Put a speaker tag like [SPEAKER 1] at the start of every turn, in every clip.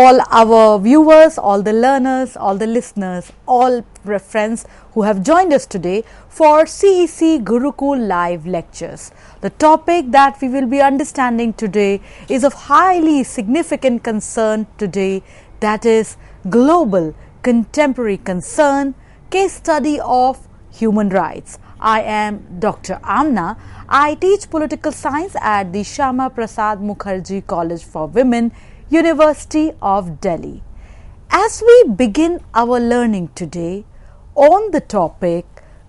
[SPEAKER 1] all our viewers, all the learners, all the listeners, all friends who have joined us today for CEC Gurukul live lectures. The topic that we will be understanding today is of highly significant concern today, that is global contemporary concern, case study of human rights. I am Dr. Amna. I teach political science at the Shyama Prasad Mukherjee College for Women, University of Delhi. As we begin our learning today on the topic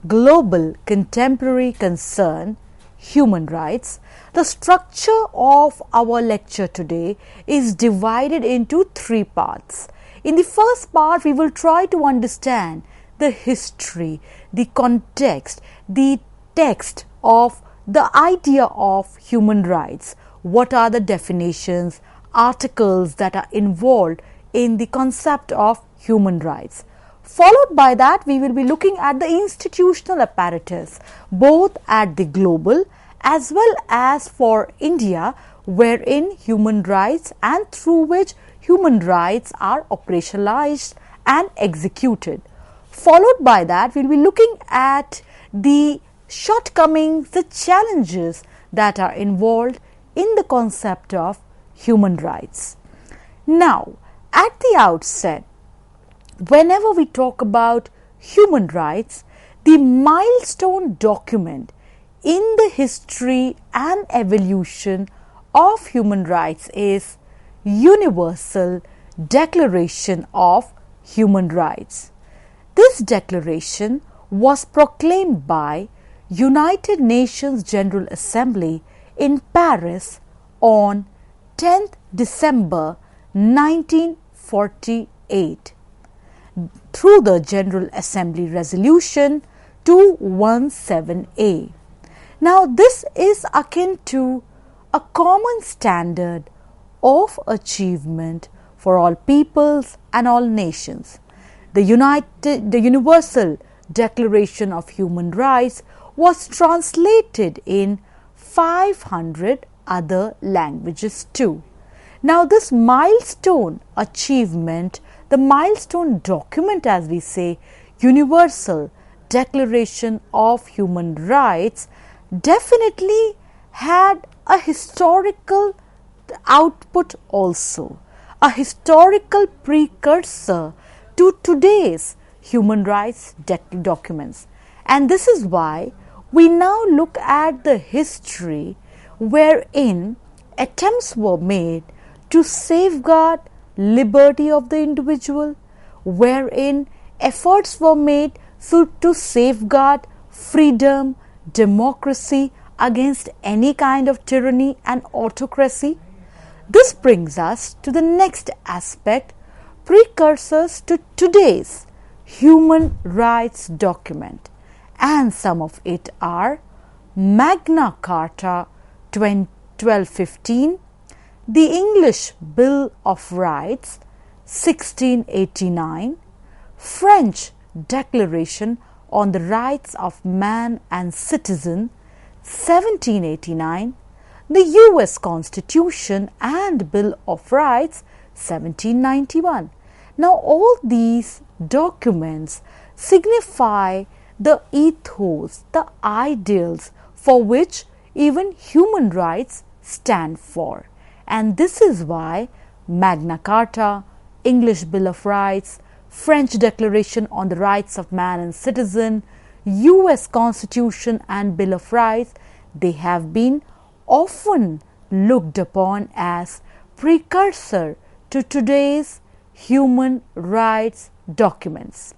[SPEAKER 1] global contemporary concern, human rights, the structure of our lecture today is divided into three parts. In the first part, we will try to understand the history, the context, the text of the idea of human rights. What are the definitions, articles that are involved in the concept of human rights? Followed by that, we will be looking at the institutional apparatus, both at the global as well as for India, wherein human rights and through which human rights are operationalized and executed. Followed by that, we will be looking at the shortcomings, the challenges that are involved in the concept of human rights. Now, at the outset, whenever we talk about human rights, the milestone document in the history and evolution of human rights is Universal Declaration of Human Rights. This declaration was proclaimed by United Nations General Assembly in Paris on 10th December 1948 through the General Assembly Resolution 217A. Now, this is akin to a common standard of achievement for all peoples and all nations. The Universal Declaration of Human Rights was translated in 500 other languages too. Now, this milestone achievement, the milestone document, as we say, Universal Declaration of Human Rights, definitely had a historical output also, a historical precursor to today's human rights documents. And this is why we now look at the history wherein attempts were made to safeguard liberty of the individual, wherein efforts were made to safeguard freedom, democracy against any kind of tyranny and autocracy. This brings us to the next aspect, precursors to today's human rights document, and some of it are Magna Carta 1215, the English Bill of Rights 1689, French Declaration on the Rights of Man and Citizen 1789, the US Constitution and Bill of Rights 1791. Now, all these documents signify the ethos, the ideals for which even human rights stand for. And this is why Magna Carta, English Bill of Rights, French Declaration on the Rights of Man and Citizen, US Constitution and Bill of Rights, they have been often looked upon as precursor to today's human rights documents.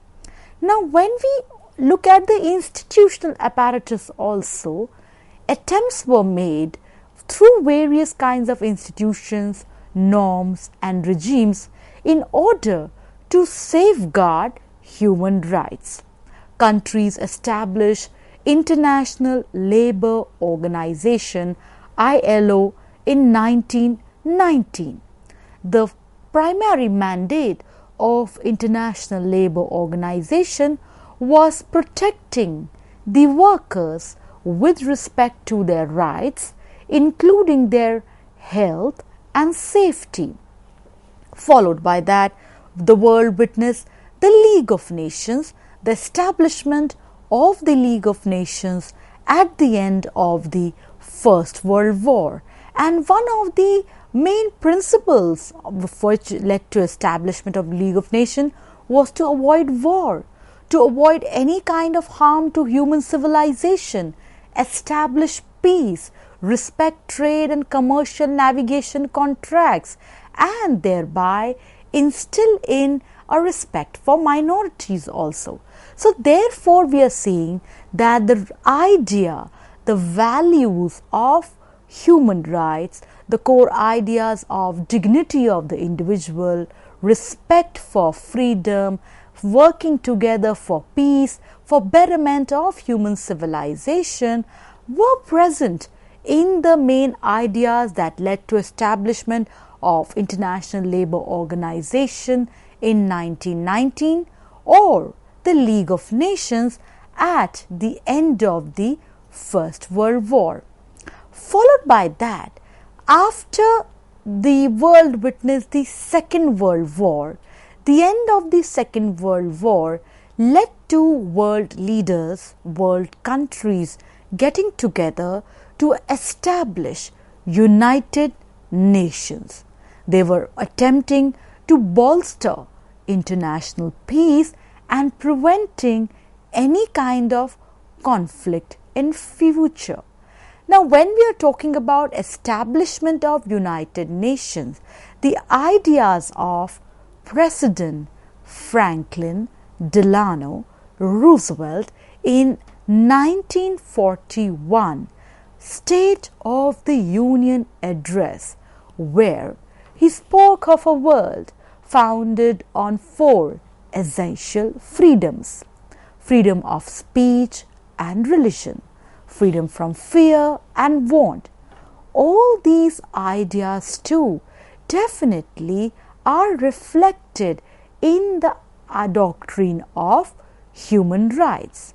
[SPEAKER 1] Now, when we look at the institutional apparatus also, attempts were made through various kinds of institutions, norms and regimes in order to safeguard human rights. Countries establish International Labour Organization ILO in 1919. The primary mandate of International Labour Organization was protecting the workers with respect to their rights, including their health and safety. Followed by that, the world witnessed the League of Nations, the establishment of the League of Nations at the end of the First World War. And one of the main principles which led to establishment of League of Nations was to avoid war, to avoid any kind of harm to human civilization, establish peace, respect trade and commercial navigation contracts, and thereby instill in a respect for minorities also. So therefore we are seeing that the idea, the values of human rights, the core ideas of dignity of the individual, respect for freedom, working together for peace, for betterment of human civilization were present in the main ideas that led to establishment of International Labour Organization in 1919 or the League of Nations at the end of the First World War. Followed by that, after the world witnessed the Second World War, the end of the Second World War led to world leaders, world countries getting together to establish United Nations. They were attempting to bolster international peace and preventing any kind of conflict in future. Now, when we are talking about establishment of United Nations, the ideas of President Franklin Delano Roosevelt in 1941 State of the Union address, where he spoke of a world founded on 4 essential freedoms: freedom of speech and religion, freedom from fear and want. All these ideas too definitely are reflected in the doctrine of human rights.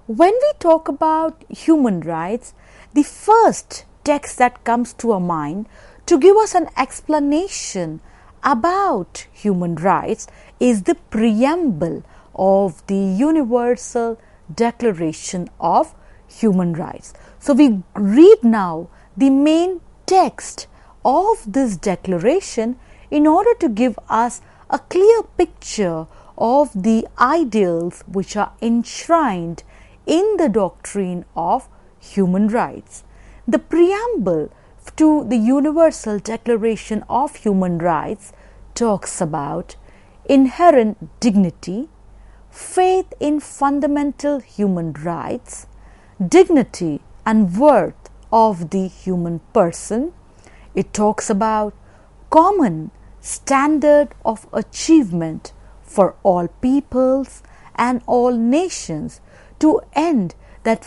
[SPEAKER 1] When we talk about human rights, the first text that comes to our mind to give us an explanation about human rights is the preamble of the Universal Declaration of Human Rights. So we read now the main text of this declaration in order to give us a clear picture of the ideals which are enshrined in the doctrine of human rights. The preamble to the Universal Declaration of Human Rights talks about inherent dignity, faith in fundamental human rights, dignity and worth of the human person. It talks about common standard of achievement for all peoples and all nations to the end that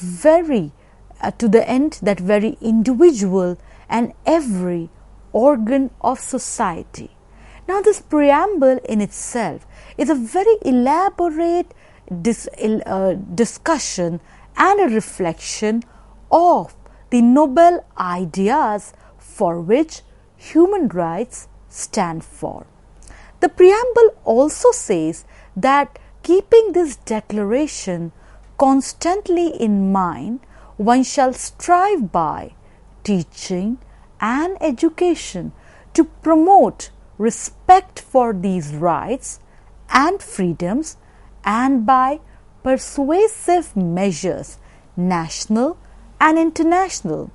[SPEAKER 1] very individual and every organ of society. Now, this preamble in itself is a very elaborate discussion and a reflection of the noble ideas for which human rights stand for. The preamble also says that keeping this declaration constantly in mind, one shall strive by teaching and education to promote respect for these rights and freedoms, and by persuasive measures, national and international.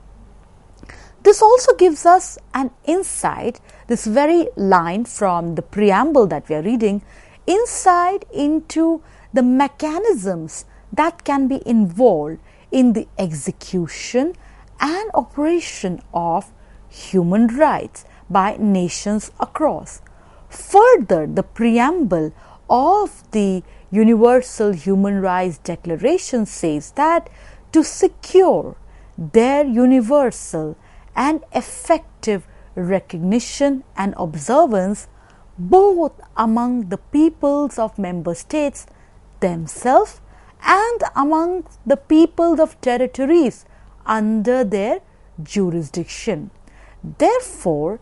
[SPEAKER 1] This also gives us an insight, this very line from the preamble that we are reading, insight into the mechanisms that can be involved in the execution and operation of human rights by nations across. Further, the preamble of the Universal Human Rights Declaration says that to secure their universal and effective recognition and observance both among the peoples of member states themselves and among the peoples of territories under their jurisdiction. Therefore,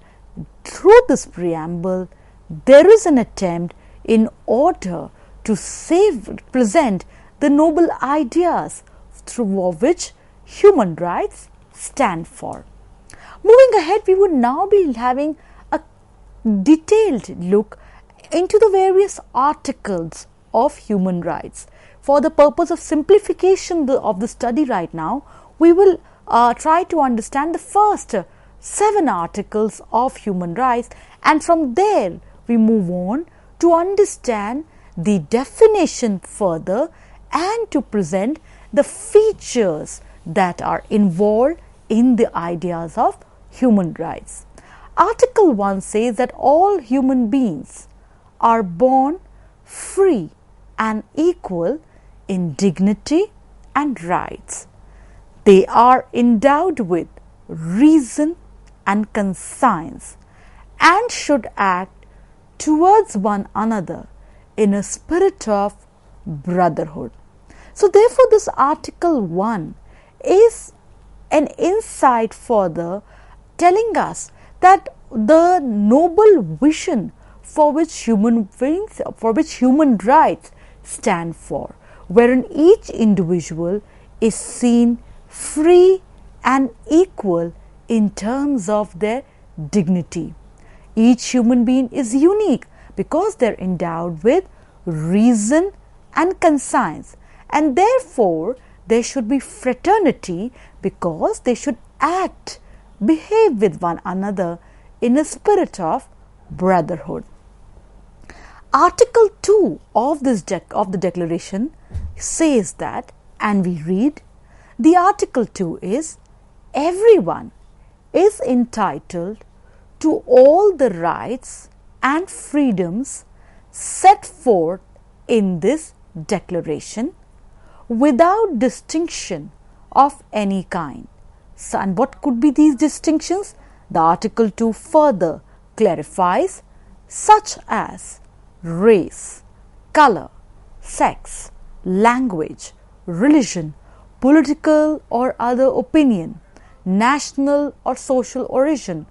[SPEAKER 1] through this preamble, there is an attempt in order to present the noble ideas through which human rights stand for. Moving ahead, we would now be having a detailed look into the various articles of human rights. For the purpose of simplification of the study right now, we will try to understand the first 7 articles of human rights, and from there we move on to understand the definition further and to present the features that are involved in the ideas of human rights. Article 1 says that all human beings are born free and equal in dignity and rights. They are endowed with reason and conscience and should act towards one another in a spirit of brotherhood. So therefore, this article 1 is an insight further telling us that the noble vision for which human rights stand for, wherein each individual is seen free and equal in terms of their dignity. Each human being is unique because they are endowed with reason and conscience, and therefore there should be fraternity because they should behave with one another in a spirit of brotherhood. Article 2 of the declaration says that, and we read, the article 2 is, everyone is entitled to all the rights and freedoms set forth in this declaration without distinction of any kind. So, and what could be these distinctions? The article 2 further clarifies, such as race, color, sex, language, religion, political or other opinion, national or social origin,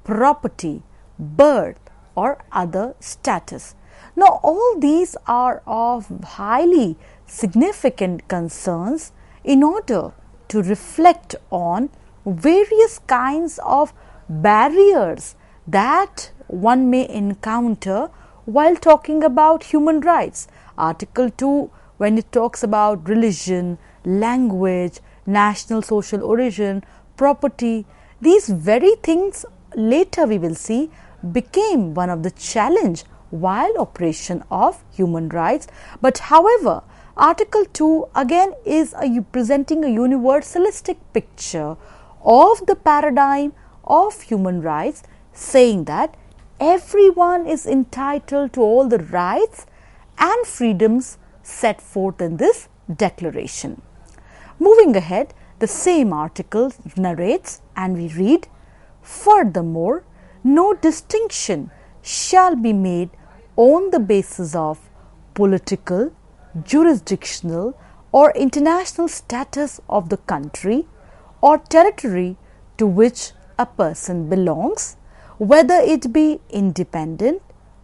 [SPEAKER 1] property, birth or other status. Now, all these are of highly significant concerns in order to reflect on various kinds of barriers that one may encounter while talking about human rights. Article 2, when it talks about religion, language, national social origin, property, these very things later we will see became one of the challenge while operation of human rights. But however, Article 2 again is presenting a universalistic picture of the paradigm of human rights, saying that everyone is entitled to all the rights and freedoms set forth in this declaration. Moving ahead, the same article narrates, and we read, furthermore, no distinction shall be made on the basis of political, jurisdictional or international status of the country or territory to which a person belongs, whether it be independent,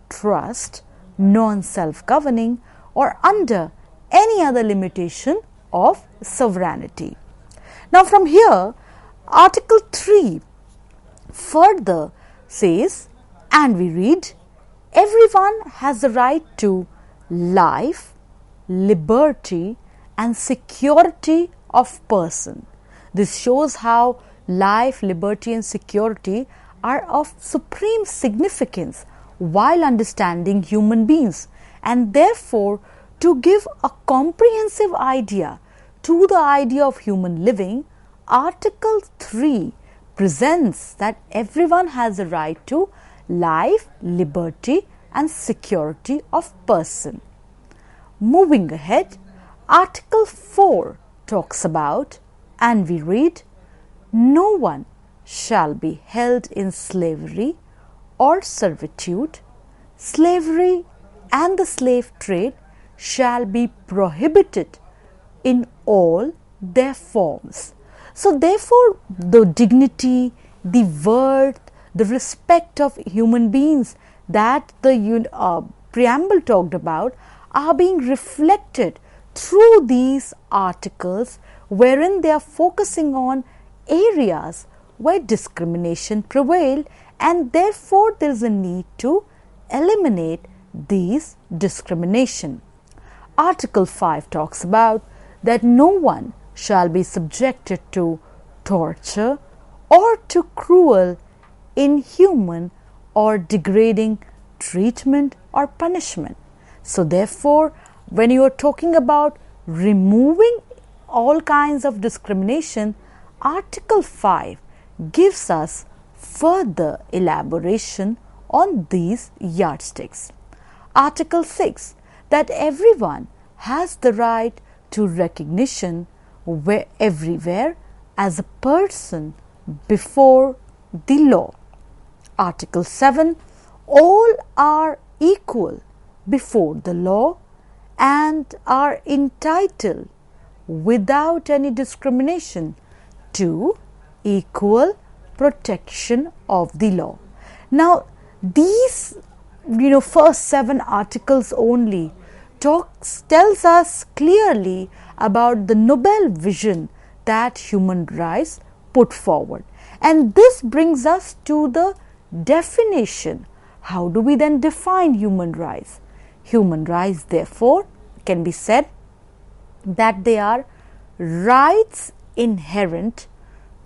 [SPEAKER 1] trust, non-self-governing or under any other limitation of sovereignty. Now from here, Article 3 further says, and we read, everyone has the right to life, liberty and security of person. This shows how life, liberty and security are of supreme significance while understanding human beings, and therefore to give a comprehensive idea to the idea of human living, Article 3 presents that everyone has a right to life, liberty and security of person. Moving ahead, Article 4 talks about, and we read, no one shall be held in slavery or servitude. Slavery and the slave trade shall be prohibited in all their forms. So therefore, the dignity, the worth, the respect of human beings that the preamble talked about are being reflected through these articles, wherein they are focusing on areas where discrimination prevailed, and therefore there is a need to eliminate these discrimination. Article 5 talks about that no one shall be subjected to torture or to cruel, inhuman or degrading treatment or punishment. So therefore, when you are talking about removing all kinds of discrimination, Article 5 gives us further elaboration on these yardsticks. Article 6, that everyone has the right to recognition everywhere as a person before the law. Article 7, all are equal before the law and are entitled without any discrimination to equal protection of the law. Now, these first 7 articles only tells us clearly about the noble vision that human rights put forward, and this brings us to the definition. How do we then define human rights? Human rights, therefore, can be said that they are rights inherent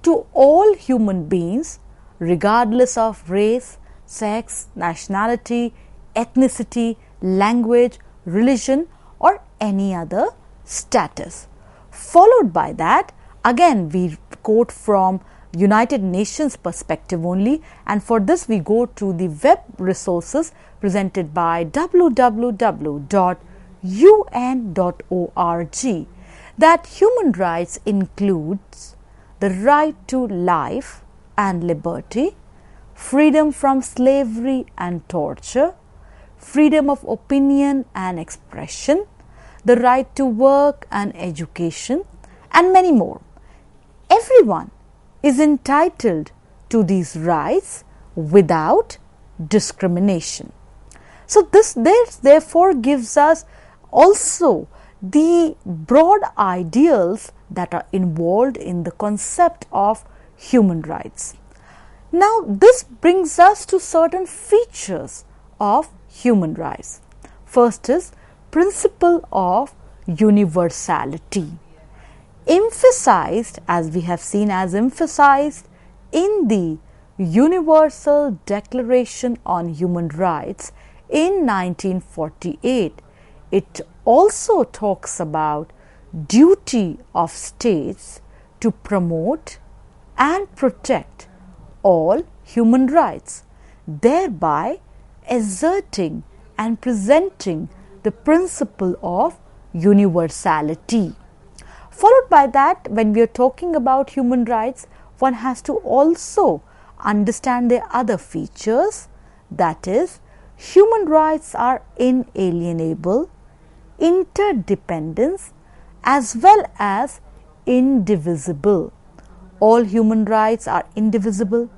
[SPEAKER 1] to all human beings, regardless of race, sex, nationality, ethnicity, language, religion, or any other status. Followed by that, again we quote from United Nations perspective only, and for this we go to the web resources presented by www.un.org, that human rights includes the right to life and liberty, freedom from slavery and torture, freedom of opinion and expression, the right to work and education, and many more. Everyone is entitled to these rights without discrimination. So this therefore gives us also the broad ideals that are involved in the concept of human rights. Now, this brings us to certain features of human rights. First is principle of universality, emphasized, as we have seen, as emphasized in the Universal Declaration on Human Rights in 1948. It also talks about duty of states to promote and protect all human rights, thereby asserting and presenting the principle of universality. Followed by that, when we are talking about human rights, one has to also understand their other features, that is, human rights are inalienable, interdependence, as well as indivisible. All human rights are indivisible.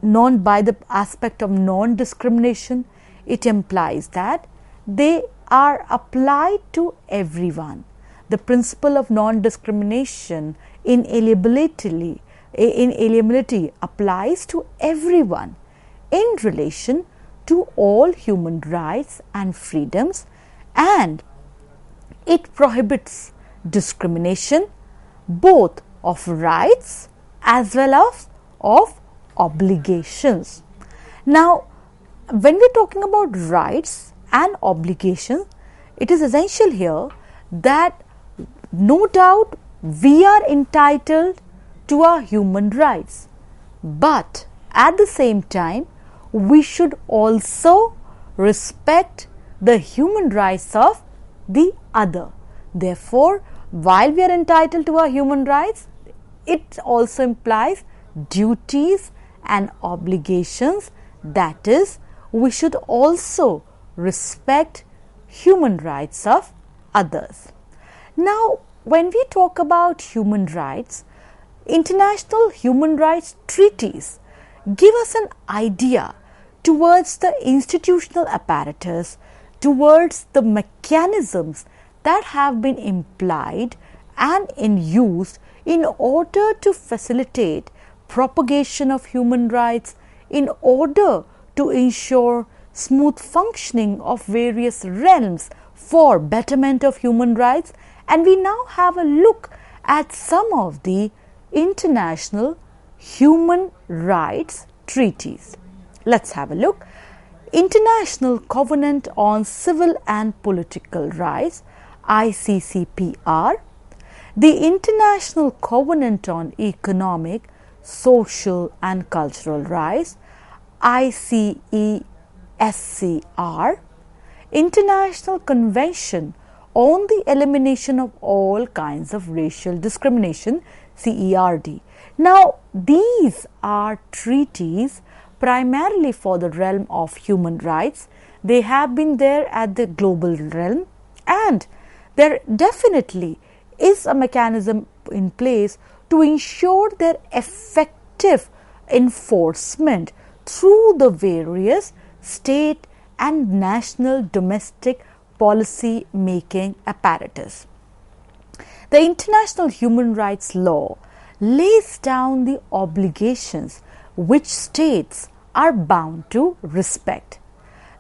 [SPEAKER 1] By the aspect of non-discrimination, it implies that they are applied to everyone. The principle of non-discrimination, inalienability applies to everyone in relation to all human rights and freedoms, and it prohibits discrimination both of rights as well as of obligations. Now, when we are talking about rights and obligations, it is essential here that no doubt we are entitled to our human rights, but at the same time we should also respect the human rights of the other. Therefore, while we are entitled to our human rights, it also implies duties and obligations, that is, we should also respect human rights of others. Now, when we talk about human rights, international human rights treaties give us an idea towards the institutional apparatus, towards the mechanisms that have been implied and in use in order to facilitate propagation of human rights, in order to ensure smooth functioning of various realms for betterment of human rights. And we now have a look at some of the international human rights treaties. Let's have a look. International Covenant on Civil and Political Rights, ICCPR, the International Covenant on Economic, Social and Cultural Rights, ICESCR, International Convention on the Elimination of All Kinds of Racial Discrimination, CERD. Now, these are treaties primarily for the realm of human rights. They have been there at the global realm, and there definitely is a mechanism in place to ensure their effective enforcement through the various state and national domestic policy making apparatus. The international human rights law lays down the obligations which states are bound to respect.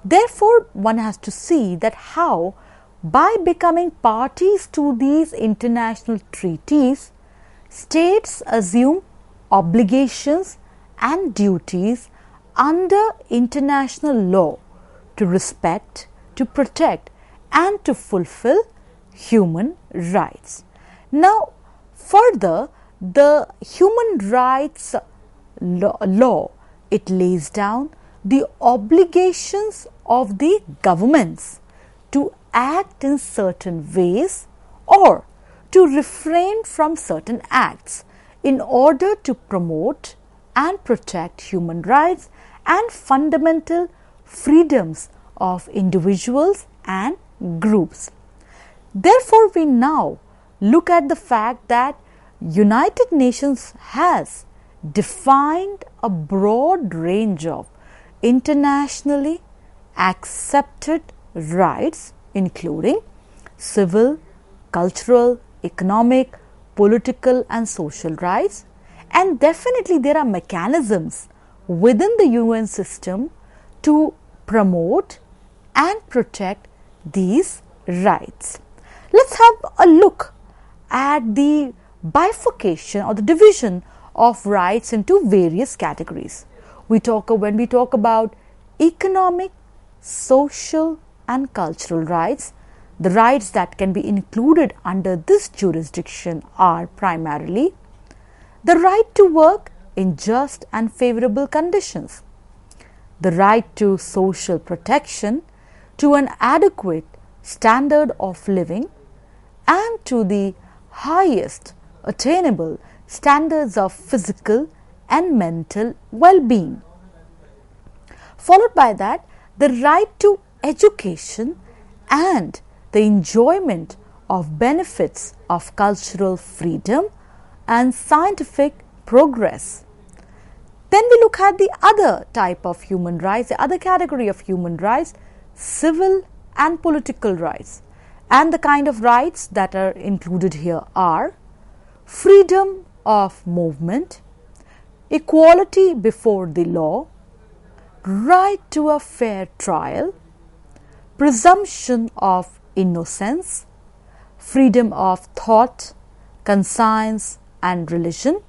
[SPEAKER 1] Therefore, one has to see that how, by becoming parties to these international treaties, states assume obligations and duties under international law to respect, to protect and to fulfill human rights. Now, further, the human rights law, it lays down the obligations of the governments to act in certain ways or to refrain from certain acts in order to promote and protect human rights and fundamental freedoms of individuals and groups. Therefore, we now look at the fact that United Nations has defined a broad range of internationally accepted rights, including civil, cultural, economic, political and social rights, and definitely there are mechanisms within the UN system to promote and protect these rights. Let's have a look at the bifurcation or the division of rights into various categories. When we talk about economic, social and cultural rights, the rights that can be included under this jurisdiction are primarily the right to work in just and favorable conditions, the right to social protection, to an adequate standard of living, and to the highest attainable standards of physical and mental well-being. Followed by that, the right to education and the enjoyment of benefits of cultural freedom and scientific progress. Then we look at the other type of human rights, the other category of human rights, civil and political rights. And the kind of rights that are included here are freedom of movement, equality before the law, right to a fair trial, presumption of innocence, freedom of thought, conscience and religion,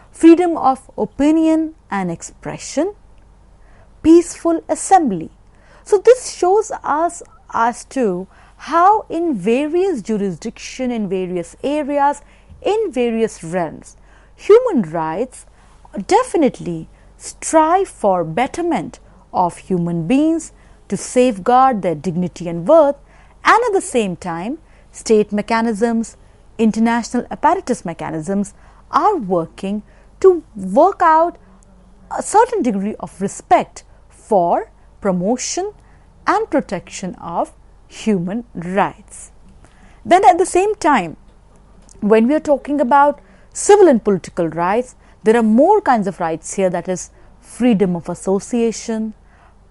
[SPEAKER 1] freedom of opinion and expression, peaceful assembly. So this shows us as to how in various jurisdictions, in various areas, in various realms, human rights definitely strive for betterment of human beings, to safeguard their dignity and worth, and at the same time, state mechanisms, international apparatus mechanisms are working to work out a certain degree of respect for promotion and protection of human rights. Then at the same time, when we are talking about civil and political rights, There are more kinds of rights here, that is freedom of association,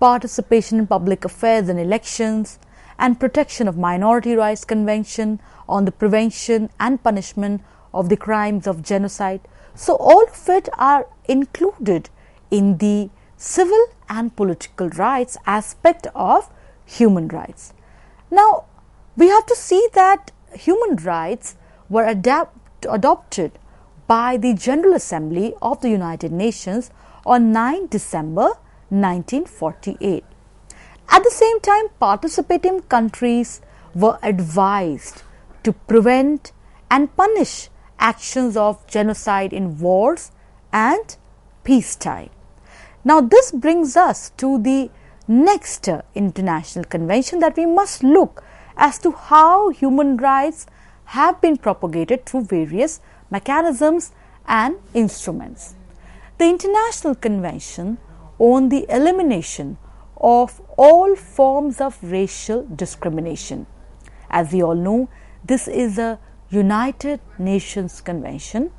[SPEAKER 1] participation in public affairs and elections, and protection of minority rights convention on the prevention and punishment of the crimes of genocide. So all of it are included in the civil and political rights aspect of human rights. Now, we have to see that human rights were adopted by the General Assembly of the United Nations on 9 December 1948. At the same time, participating countries were advised to prevent and punish actions of genocide in wars and peacetime. Now, this brings us to the next international convention that we must look as to how human rights have been propagated through various mechanisms and instruments. The International Convention on the Elimination of all forms of racial discrimination. As we all know, this is a United Nations Convention.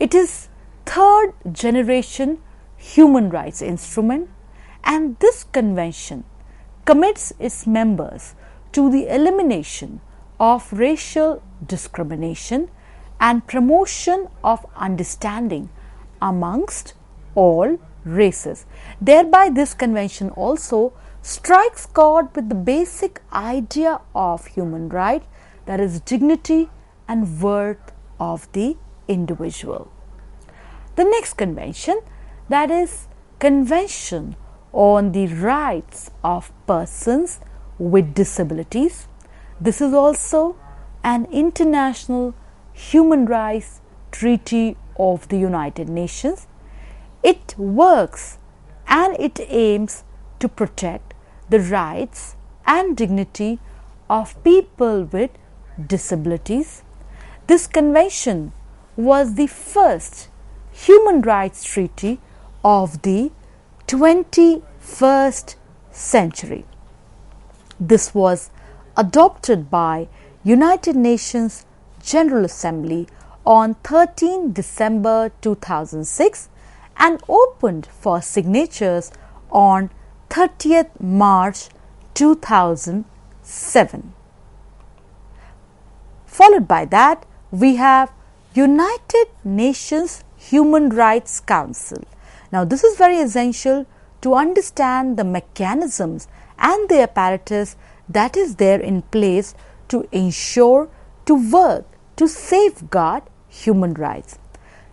[SPEAKER 1] It is third generation human rights instrument, and this convention commits its members to the elimination of racial discrimination and promotion of understanding amongst all races. Thereby, this convention also strikes chord with the basic idea of human right, that is dignity and worth of the individual. The next convention, that is Convention on the Rights of Persons with Disabilities. This is also an international human rights treaty of the United Nations. It works and it aims to protect the rights and dignity of people with disabilities. This convention was the first human rights treaty of the 21st century. This was adopted by United Nations General Assembly on 13 December 2006 and opened for signatures on 30th March 2007. Followed by that, we have United Nations Human Rights Council. Now, this is very essential to understand the mechanisms and the apparatus that is there in place to ensure, to work, to safeguard human rights.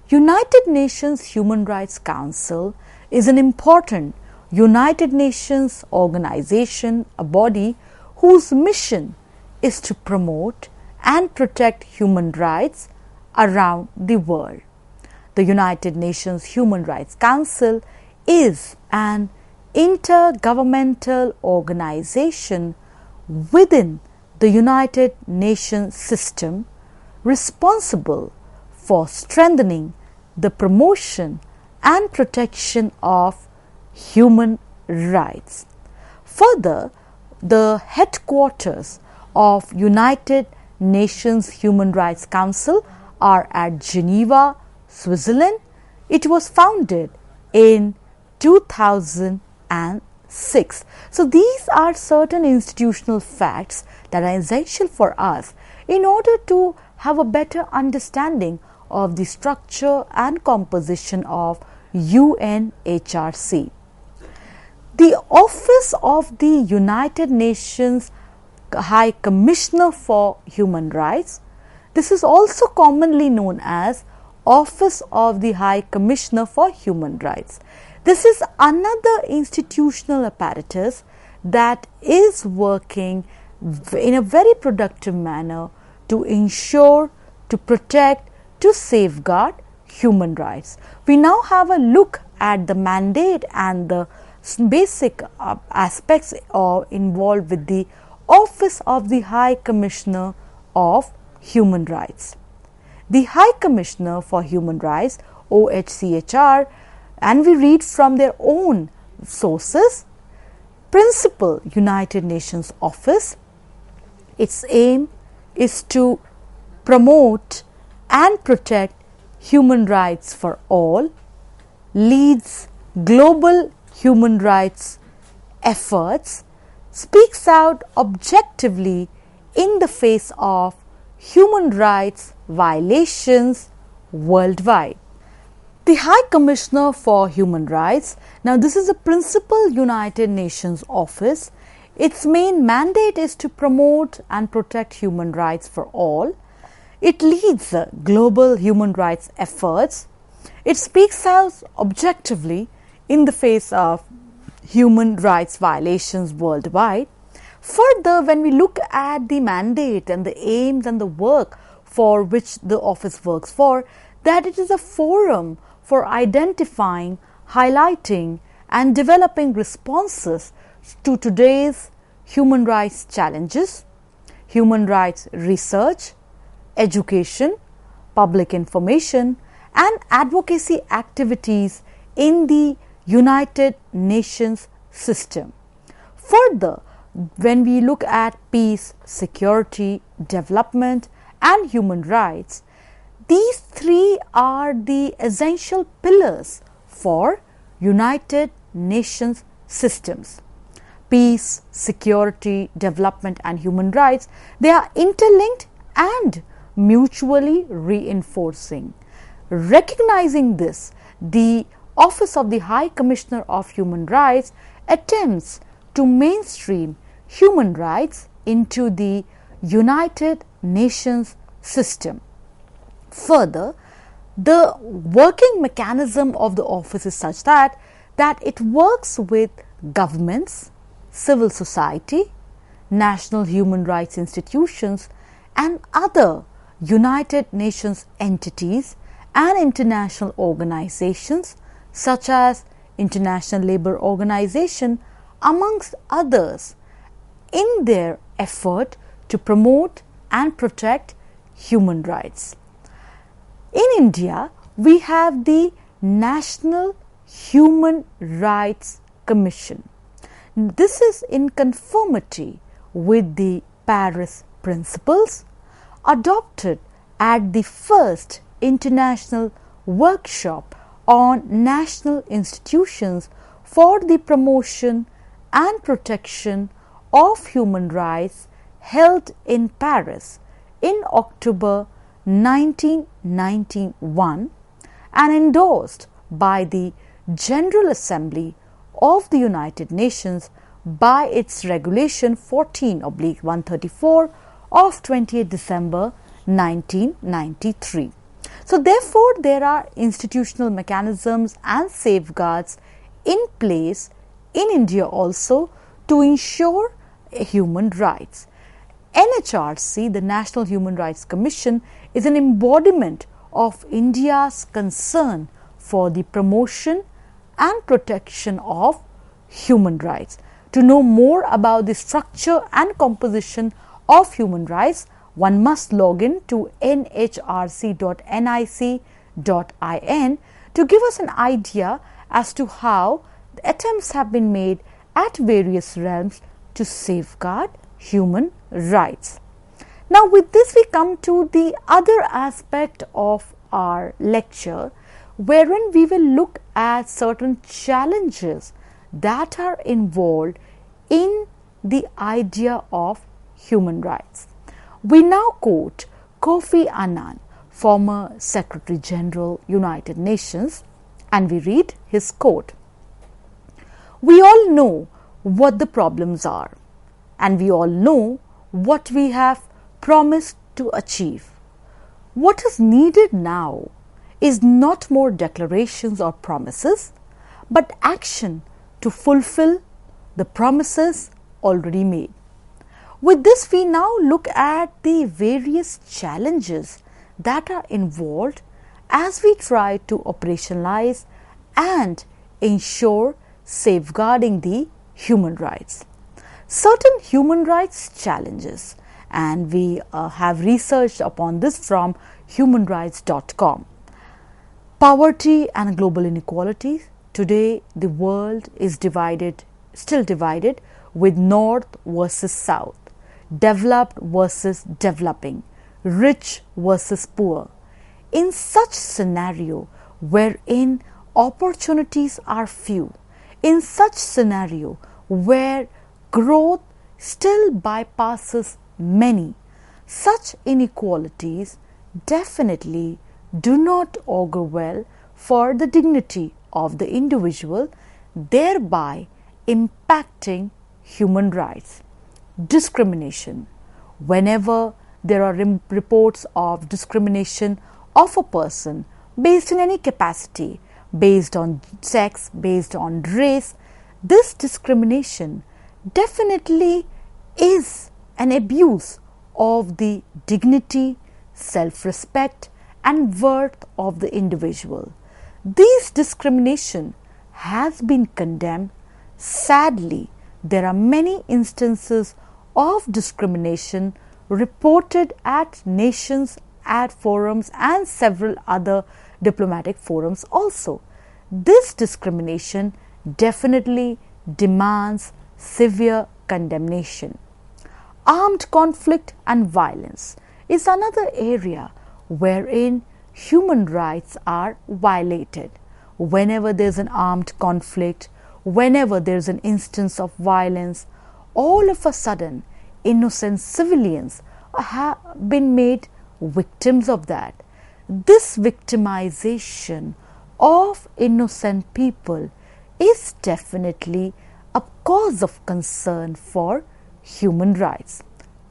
[SPEAKER 1] United Nations Human Rights Council is an important United Nations organization, a body whose mission is to promote and protect human rights around the world. The United Nations Human Rights Council is an intergovernmental organization within the United Nations system responsible for strengthening the promotion and protection of human rights. Further, the headquarters of United Nations Human Rights Council are at Geneva, Switzerland. It was founded in 2006. So these are certain institutional facts that are essential for us in order to have a better understanding of the structure and composition of UNHRC. The Office of the United Nations High Commissioner for Human Rights, this is also commonly known as Office of the High Commissioner for Human Rights. This is another institutional apparatus that is working in a very productive manner to ensure, to protect, to safeguard human rights. We now have a look at the mandate and the basic aspects involved with the Office of the High Commissioner of Human Rights. The High Commissioner for Human Rights, OHCHR, and we read from their own sources, Principal United Nations Office. Its aim is to promote and protect human rights for all, leads global human rights efforts, speaks out objectively in the face of human rights violations worldwide. The High Commissioner for Human Rights, now this is a principal United Nations office. Its main mandate is to promote and protect human rights for all. It leads global human rights efforts. It speaks out objectively in the face of human rights violations worldwide. Further, when we look at the mandate and the aims and the work for which the office works for, that it is a forum for identifying, highlighting and developing responses to today's human rights challenges, human rights research, education, public information and advocacy activities in the United Nations system. Further, when we look at peace, security, development and human rights, these three are the essential pillars for United Nations systems. Peace, security, development and human rights, they are interlinked and mutually reinforcing. Recognizing this, the Office of the High Commissioner of Human Rights attempts to mainstream human rights into the United Nations system. Further, the working mechanism of the office is such that it works with governments, civil society, national human rights institutions and other United Nations entities and international organizations such as International Labour Organization amongst others in their effort to promote and protect human rights. In India, we have the National Human Rights Commission. This is in conformity with the Paris Principles adopted at the first international workshop on national institutions for the promotion and protection of human rights held in Paris in October 1991 and endorsed by the General Assembly of the United Nations by its Regulation 14/134 of 28 December 1993. So therefore, there are institutional mechanisms and safeguards in place in India also to ensure human rights. NHRC, the National Human Rights Commission, is an embodiment of India's concern for the promotion and protection of human rights. To know more about the structure and composition of human rights, one must log in to nhrc.nic.in to give us an idea as to how the attempts have been made at various realms to safeguard human rights. Now, with this we come to the other aspect of our lecture, wherein we will look at certain challenges that are involved in the idea of human rights. We now quote Kofi Annan, former Secretary General, United Nations, and we read his quote. "We all know what the problems are, and we all know what we have promised to achieve. What is needed now is not more declarations or promises, but action to fulfill the promises already made." With this, we now look at the various challenges that are involved as we try to operationalize and ensure safeguarding the human rights. Certain human rights challenges, and we have researched upon this from humanrights.com. Poverty and global inequality. Today, the world is still divided with North versus South, developed versus developing, rich versus poor, In such scenario wherein opportunities are few, in such scenario where growth still bypasses many, such inequalities definitely do not augur well for the dignity of the individual, thereby impacting human rights. Discrimination. Whenever there are reports of discrimination of a person based on any capacity, based on sex, based on race, this discrimination definitely is an abuse of the dignity, self-respect and worth of the individual. This discrimination has been condemned. Sadly, there are many instances of discrimination reported at nations, at forums and several other diplomatic forums also. This discrimination definitely demands severe condemnation. Armed conflict and violence is another area wherein human rights are violated. Whenever there is an armed conflict, whenever there is an instance of violence, all of a sudden innocent civilians have been made victims of that. This victimization of innocent people is definitely a cause of concern for human rights.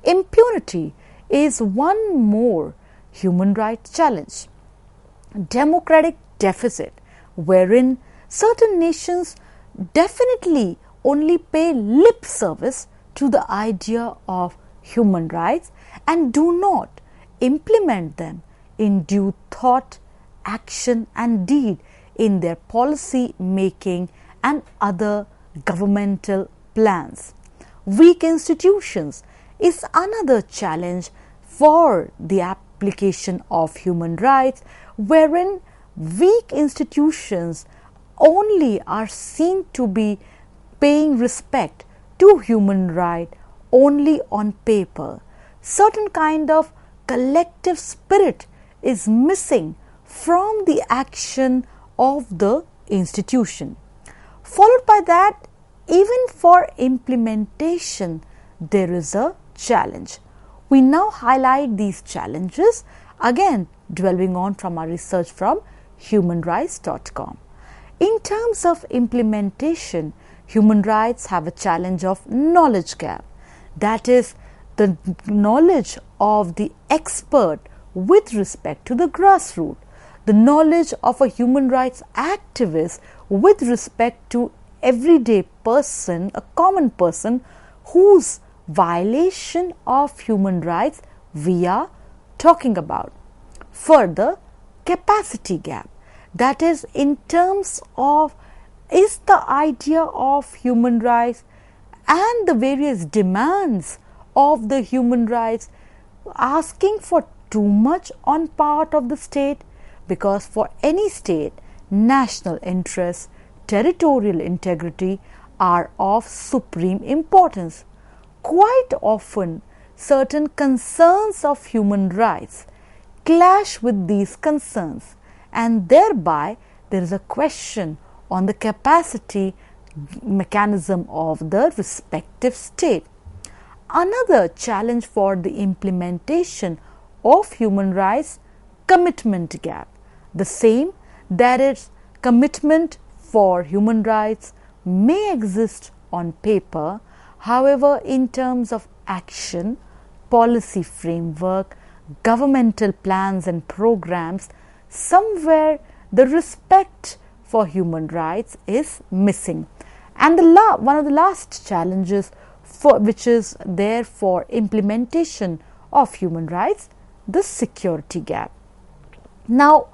[SPEAKER 1] Impunity is one more human rights challenge. Democratic deficit, wherein certain nations definitely only pay lip service to the idea of human rights and do not implement them in due thought, action and deed in their policy making and other governmental plans. Weak institutions is another challenge for the application of human rights, wherein weak institutions only are seen to be paying respect to human rights only on paper. Certain kind of collective spirit is missing from the action of the institution. Followed by that, even for implementation, there is a challenge. We now highlight these challenges, again dwelling on from our research from humanrights.com. In terms of implementation, human rights have a challenge of knowledge gap. That is, the knowledge of the expert with respect to the grassroots, the knowledge of a human rights activist with respect to everyday person, a common person whose violation of human rights we are talking about. Further, capacity gap. That is, in terms of is the idea of human rights and the various demands of the human rights asking for too much on part of the state, because for any state, national interests, territorial integrity are of supreme importance. Quite often, certain concerns of human rights clash with these concerns, and thereby there is a question on the capacity mechanism of the respective state. Another challenge for the implementation of human rights, commitment gap. The same, that is, commitment for human rights may exist on paper, however, in terms of action, policy framework, governmental plans and programs, somewhere the respect for human rights is missing. And one of the last challenges which is there for implementation of human rights, the security gap. Now,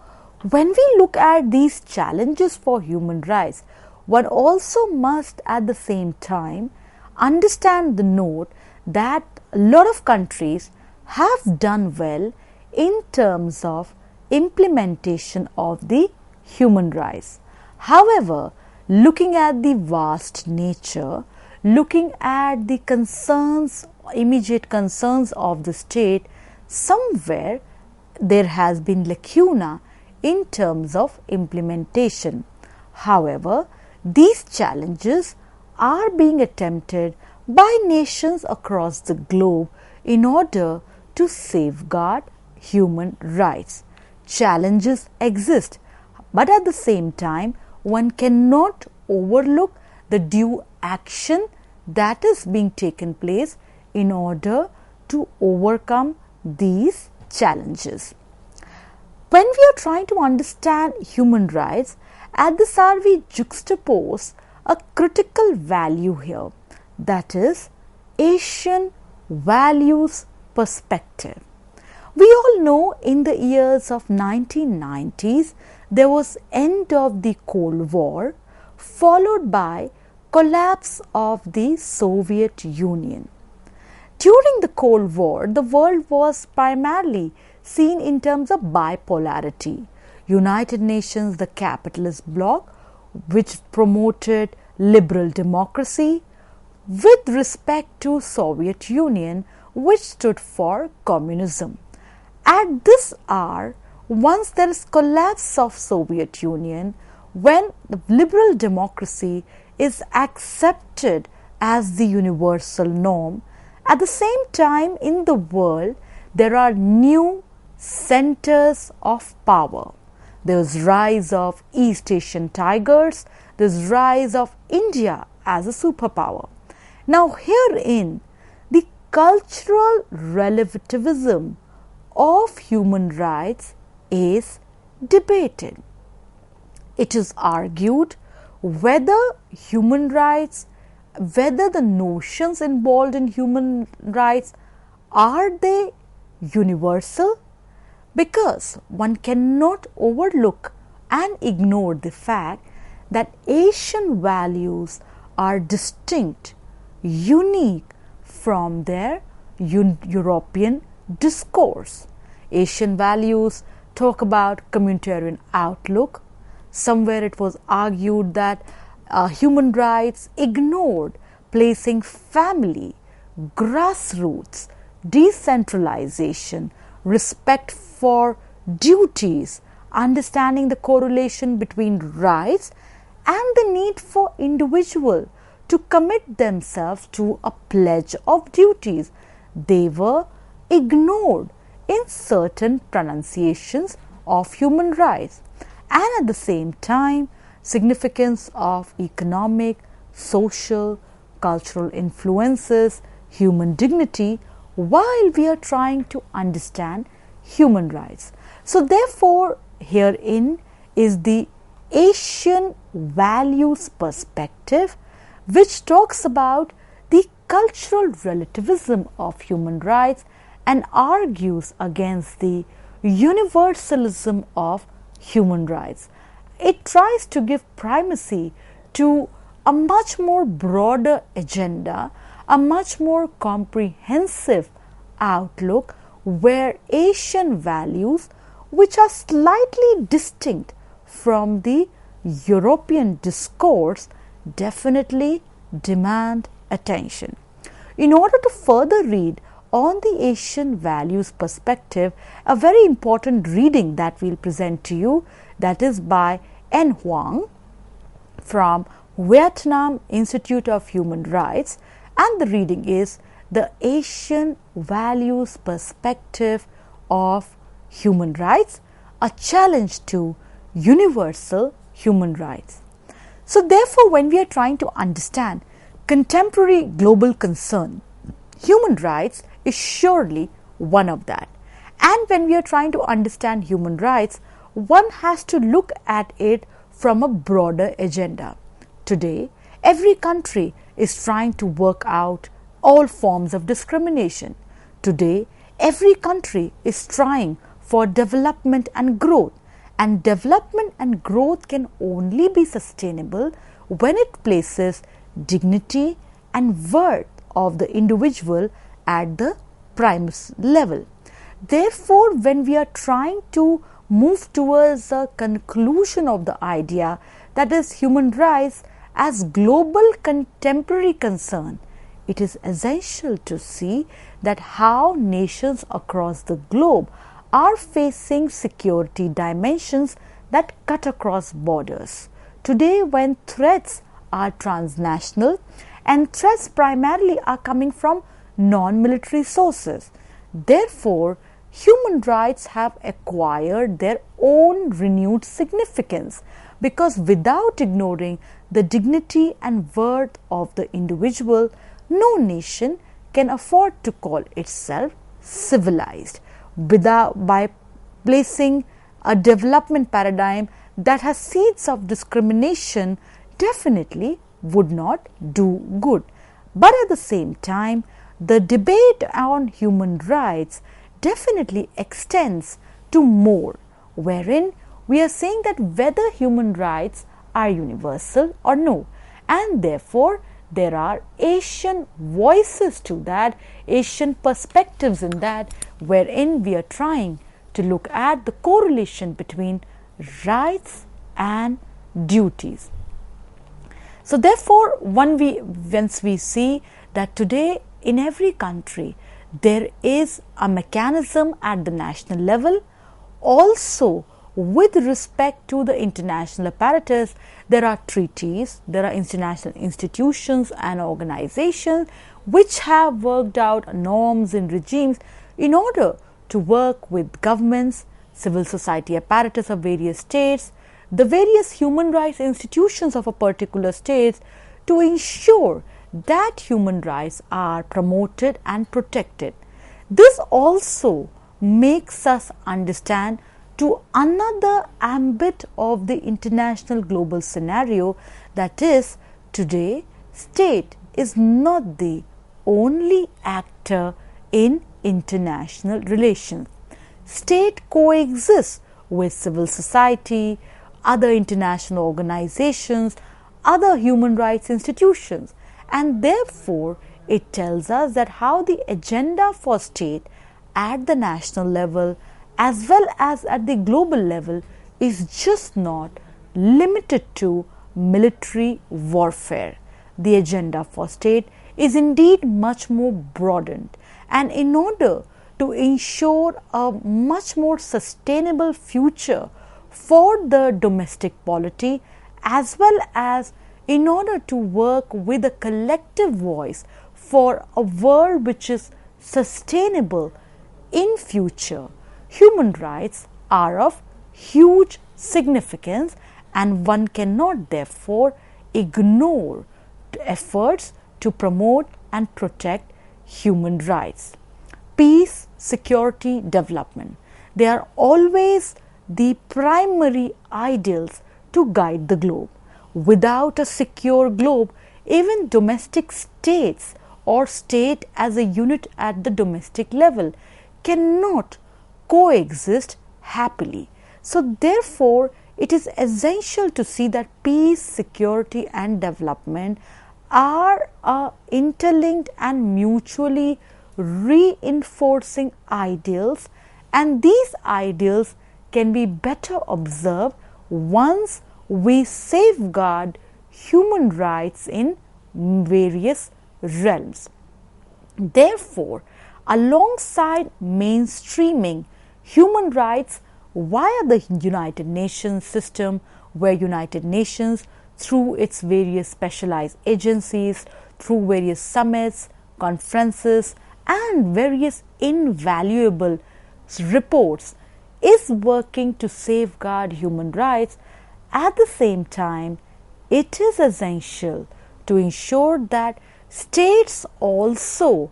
[SPEAKER 1] when we look at these challenges for human rights, one also must at the same time understand the note that a lot of countries have done well in terms of implementation of the human rights. However, looking at the vast nature, looking at the concerns, immediate concerns of the state, somewhere there has been lacuna in terms of implementation. However, these challenges are being attempted by nations across the globe in order to safeguard human rights. Challenges exist, but at the same time, one cannot overlook the due action that is being taken place in order to overcome these challenges. When we are trying to understand human rights, at this hour we juxtapose a critical value here, that is Asian values perspective. We all know in the years of 1990s there was end of the Cold War followed by collapse of the Soviet Union. During the Cold War, the world was primarily seen in terms of bipolarity. United Nations, the capitalist bloc, which promoted liberal democracy, with respect to Soviet Union, which stood for communism. At this hour, once there is collapse of Soviet Union, when the liberal democracy is accepted as the universal norm, at the same time in the world there are new centers of power. There is rise of East Asian tigers, there is rise of India as a superpower. Now herein the cultural relativism of human rights is debated. It is argued whether human rights, whether the notions involved in human rights, are they universal? Because one cannot overlook and ignore the fact that Asian values are distinct, unique from their European discourse. Asian values talk about communitarian outlook. Somewhere it was argued that human rights ignored placing family, grassroots, decentralization, respect for duties, understanding the correlation between rights and the need for individual to commit themselves to a pledge of duties. They were ignored in certain pronunciations of human rights, and at the same time significance of economic, social, cultural influences, human dignity, while we are trying to understand human rights. So therefore herein is the Asian values perspective, which talks about the cultural relativism of human rights and argues against the universalism of human rights. It tries to give primacy to a much more broader agenda, a much more comprehensive outlook, where Asian values, which are slightly distinct from the European discourse, definitely demand attention. In order to further read on the Asian values perspective, a very important reading that we'll present to you, that is by N. Huang from Vietnam Institute of Human Rights, and the reading is The Asian Values Perspective of Human Rights, a challenge to universal human rights. So therefore, when we are trying to understand contemporary global concern, human rights is surely one of that. And when we are trying to understand human rights, one has to look at it from a broader agenda. Today, every country is trying to work out all forms of discrimination. Today, every country is trying for development and growth. And development and growth can only be sustainable when it places dignity and worth of the individual at the prime level. Therefore, when we are trying to move towards a conclusion of the idea that is human rights as global contemporary concern, it is essential to see that how nations across the globe are facing security dimensions that cut across borders. Today, when threats are transnational and threats primarily are coming from non-military sources, therefore, human rights have acquired their own renewed significance, because without ignoring the dignity and worth of the individual, no nation can afford to call itself civilized. By placing a development paradigm that has seeds of discrimination, definitely would not do good. But at the same time, the debate on human rights definitely extends to more, wherein we are saying that whether human rights are universal or no, and therefore there are Asian voices to that, Asian perspectives in that, wherein we are trying to look at the correlation between rights and duties. So therefore, once we see that today in every country there is a mechanism at the national level, also with respect to the international apparatus, there are treaties, there are international institutions and organizations which have worked out norms and regimes in order to work with governments, civil society apparatus of various states, the various human rights institutions of a particular state, to ensure that human rights are promoted and protected. This also makes us understand to another ambit of the international global scenario, that is, today state is not the only actor in international relations. State coexists with civil society, other international organizations, other human rights institutions, and therefore it tells us that how the agenda for state at the national level as well as at the global level is just not limited to military warfare. The agenda for state is indeed much more broadened, and in order to ensure a much more sustainable future for the domestic polity, as well as in order to work with a collective voice for a world which is sustainable in future, human rights are of huge significance, and one cannot therefore ignore efforts to promote and protect human rights. Peace, security, development, they are always the primary ideals to guide the globe. Without a secure globe, even domestic states or state as a unit at the domestic level cannot coexist happily. So therefore, it is essential to see that peace, security and development are interlinked and mutually reinforcing ideals, and these ideals can be better observed once we safeguard human rights in various realms. Therefore, alongside mainstreaming human rights via the United Nations system, where United Nations through its various specialized agencies, through various summits, conferences and various invaluable reports is working to safeguard human rights, at the same time it is essential to ensure that states also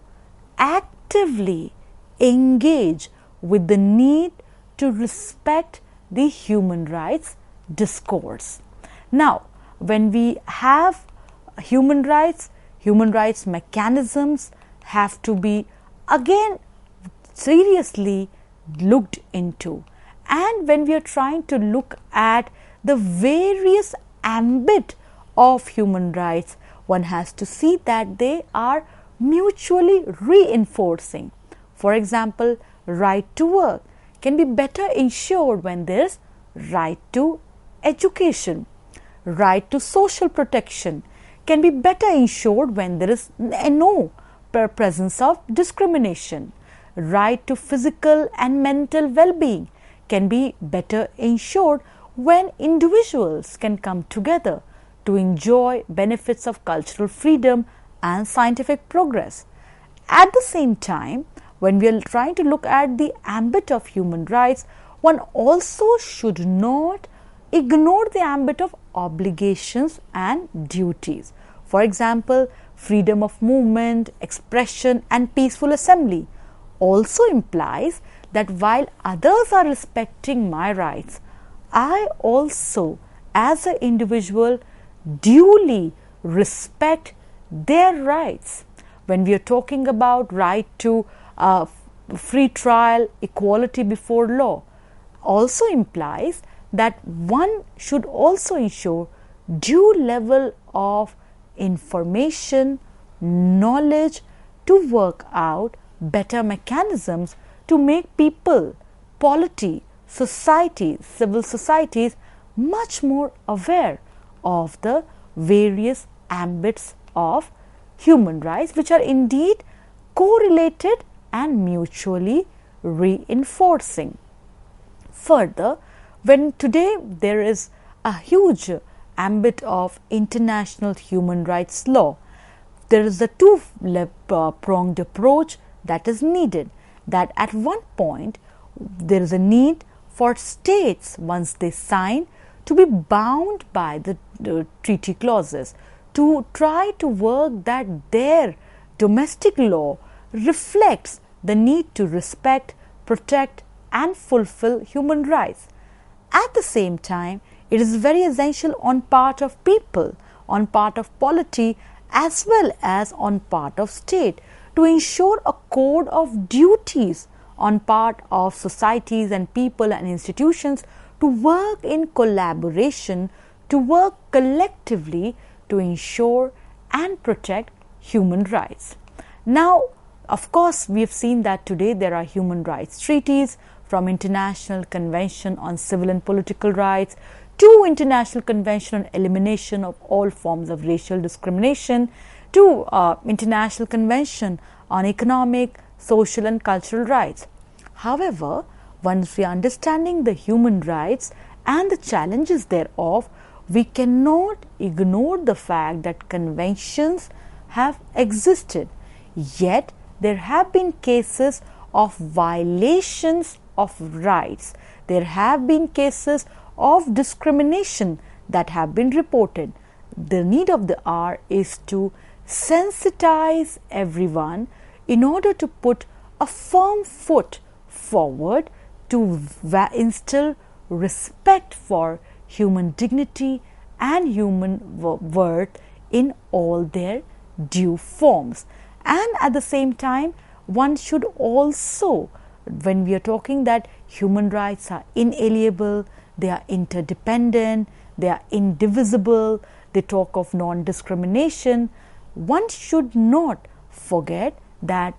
[SPEAKER 1] actively engage with the need to respect the human rights discourse. Now, when we have human rights mechanisms have to be again seriously looked into, and when we are trying to look at the various ambit of human rights, one has to see that they are mutually reinforcing. For example, right to work can be better ensured when there is right to education. Right to social protection can be better ensured when there is no presence of discrimination. right to physical and mental well-being can be better ensured when individuals can come together to enjoy benefits of cultural freedom and scientific progress. At the same time, when we are trying to look at the ambit of human rights, one also should not ignore the ambit of obligations and duties. For example, freedom of movement, expression and peaceful assembly also implies that while others are respecting my rights, I also as an individual duly respect their rights. When we are talking about right to free trial, equality before law, also implies that one should also ensure due level of information, knowledge to work out better mechanisms to make people, polity, society, civil societies much more aware of the various ambits of human rights, which are indeed correlated and mutually reinforcing. Further, when today there is a huge ambit of international human rights law, there is a two-pronged approach that is needed. That at one point there is a need for states, once they sign, to be bound by the treaty clauses, to try to work that their domestic law reflects the need to respect, protect and fulfill human rights. At the same time, it is very essential on part of people, on part of polity as well as on part of state to ensure a code of duties on part of societies and people and institutions to work in collaboration, to work collectively to ensure and protect human rights. Now, of course, we have seen that today there are human rights treaties, from International Convention on Civil and Political Rights to International Convention on Elimination of All Forms of Racial Discrimination to International Convention on Economic, Social and Cultural Rights. However, once we are understanding the human rights and the challenges thereof, we cannot ignore the fact that conventions have existed, yet there have been cases of violations of rights. There have been cases of discrimination that have been reported. The need of the hour is to sensitize everyone in order to put a firm foot forward to instill respect for human dignity and human worth in all their due forms. And at the same time, one should also, when we are talking that human rights are inalienable, they are interdependent, they are indivisible, they talk of non-discrimination, one should not forget that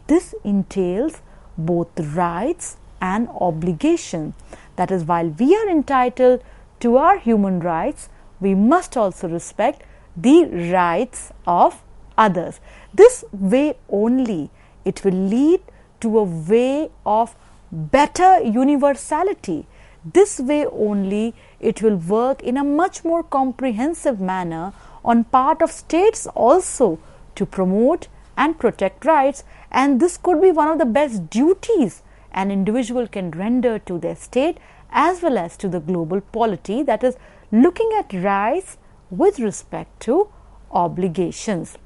[SPEAKER 1] this entails both rights and obligation. That is, while we are entitled to our human rights, we must also respect the rights of others. This way only it will lead to a way of better universality. This way only it will work in a much more comprehensive manner on part of states also to promote and protect rights, and this could be one of the best duties an individual can render to their state as well as to the global polity, that is looking at rights with respect to obligations.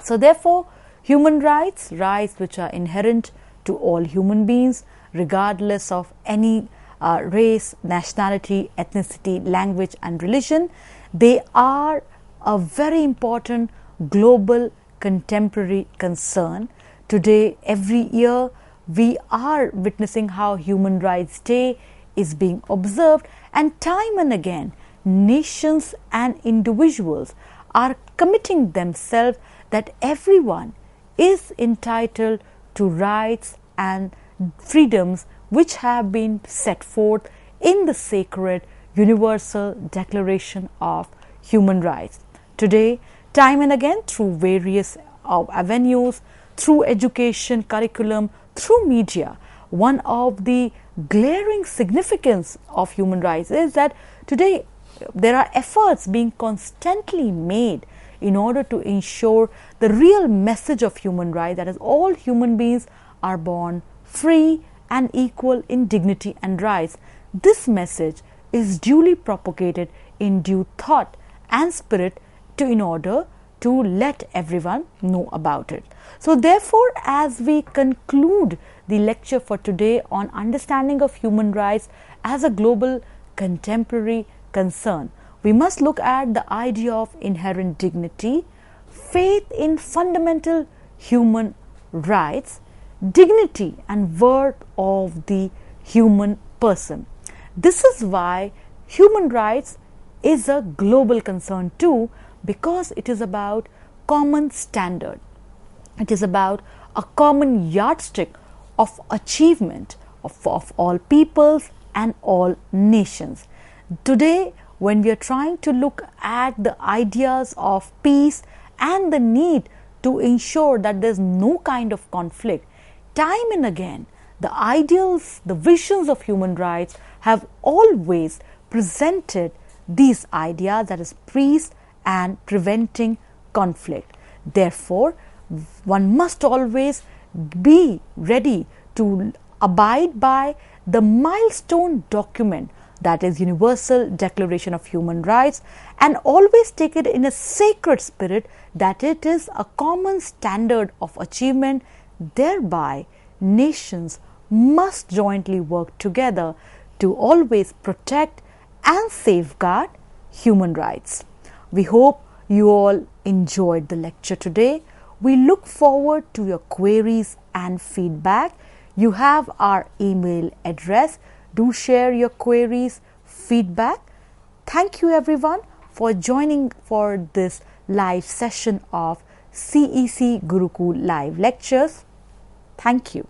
[SPEAKER 1] So therefore, human rights, rights which are inherent to all human beings regardless of any race, nationality, ethnicity, language and religion, they are a very important global contemporary concern. Today, every year, we are witnessing how Human Rights Day is being observed, and time and again, nations and individuals are committing themselves that everyone is entitled to rights and freedoms which have been set forth in the sacred Universal Declaration of Human Rights. Today, time and again, through various avenues, through education, curriculum, through media, one of the glaring significance of human rights is that today there are efforts being constantly made in order to ensure the real message of human rights, that is, all human beings are born free and equal in dignity and rights. This message is duly propagated in due thought and spirit in order to let everyone know about it. So therefore, as we conclude the lecture for today on understanding of human rights as a global contemporary concern, we must look at the idea of inherent dignity, faith in fundamental human rights, dignity and worth of the human person. This is why human rights is a global concern too, because it is about common standard. It is about a common yardstick of achievement of all peoples and all nations. Today, when we are trying to look at the ideas of peace and the need to ensure that there is no kind of conflict, time and again, the ideals, the visions of human rights have always presented these ideas, that is peace and preventing conflict. Therefore, one must always be ready to abide by the milestone document, that is Universal Declaration of Human Rights, and always take it in a sacred spirit that it is a common standard of achievement. Thereby, nations must jointly work together to always protect and safeguard human rights. We hope you all enjoyed the lecture today. We look forward to your queries and feedback. You have our email address. Do share your queries, feedback. Thank you everyone for joining for this live session of CEC Gurukul live lectures. Thank you.